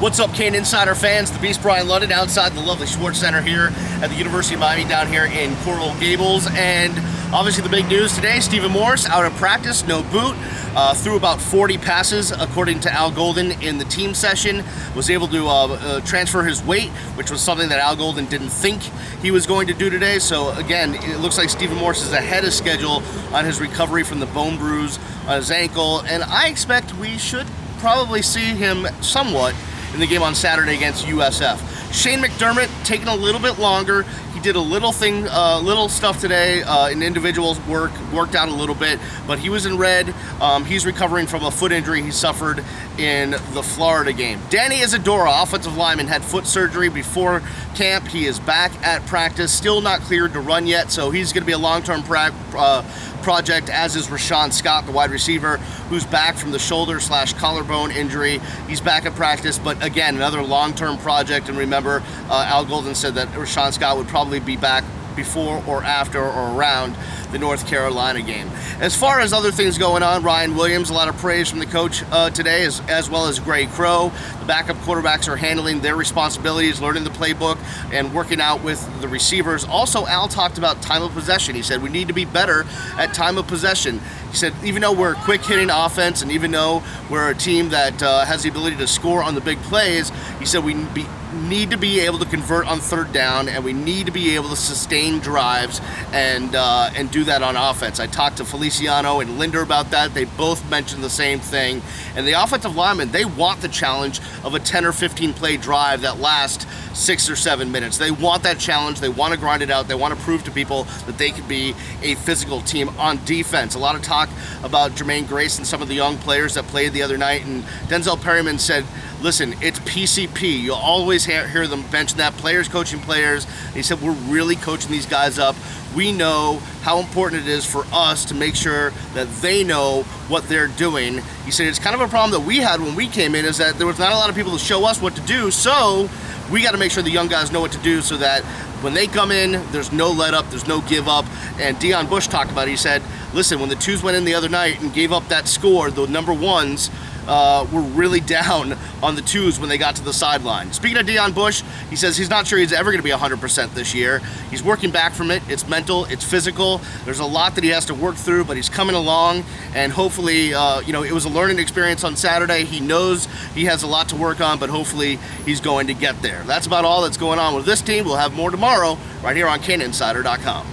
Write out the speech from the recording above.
What's up, CaneINsider fans? The Beast Brian London outside the lovely Schwartz Center here at the University of Miami down here in Coral Gables. And obviously the big news today, Stephen Morris out of practice, no boot. Threw about 40 passes according to Al Golden in the team session. Was able to transfer his weight, which was something that Al Golden didn't think he was going to do today. So again, it looks like Stephen Morris is ahead of schedule on his recovery from the bone bruise on his ankle. And I expect we should probably see him somewhat in the game on Saturday against USF. Shane McDermott taking a little bit longer. He did a little stuff today in individuals worked out a little bit, but he was in red. He's recovering from a foot injury he suffered in the Florida game. Danny Isadora, offensive lineman, had foot surgery before camp. He is back at practice, still not cleared to run yet, so he's going to be a long-term project, as is Rashawn Scott, the wide receiver, who's back from the shoulder/collarbone injury. He's back at practice, but again, another long-term project. And remember, Al Golden said that Rashawn Scott would probably be back before or after or around the North Carolina game. As far as other things going on, Ryan Williams, a lot of praise from the coach today, as well as Gray Crow. The backup quarterbacks are handling their responsibilities, learning the playbook, and working out with the receivers. Also, Al talked about time of possession. He said we need to be better at time of possession. He said even though we're a quick-hitting offense and even though we're a team that has the ability to score on the big plays, he said we need to be able to convert on third down, and we need to be able to sustain drives and do that on offense. I talked to Feliciano and Linder about that. They both mentioned the same thing. And the offensive linemen, they want the challenge of a 10 or 15 play drive that lasts 6 or 7 minutes. They want that challenge. They want to grind it out. They want to prove to people that they could be a physical team on defense. A lot of talk about Jermaine Grace and some of the young players that played the other night, and Denzel Perryman said, listen, it's PCP. You'll always hear them mention that, players coaching players. He said, we're really coaching these guys up. We know how important it is for us to make sure that they know what they're doing. He said it's kind of a problem that we had when we came in, is that there was not a lot of people to show us what to do, so we got to make sure the young guys know what to do so that when they come in, there's no let up, there's no give up. And Deion Bush talked about it. He said, listen, when the twos went in the other night and gave up that score, the number ones were really down on the twos when they got to the sideline. Speaking of Deion Bush, he says he's not sure he's ever going to be 100% this year. He's working back from it. It's mental, it's physical. There's a lot that he has to work through, but he's coming along, and hopefully, it was a learning experience on Saturday. He knows he has a lot to work on, but hopefully he's going to get there. That's about all that's going on with this team. We'll have more tomorrow right here on CaneINsider.com.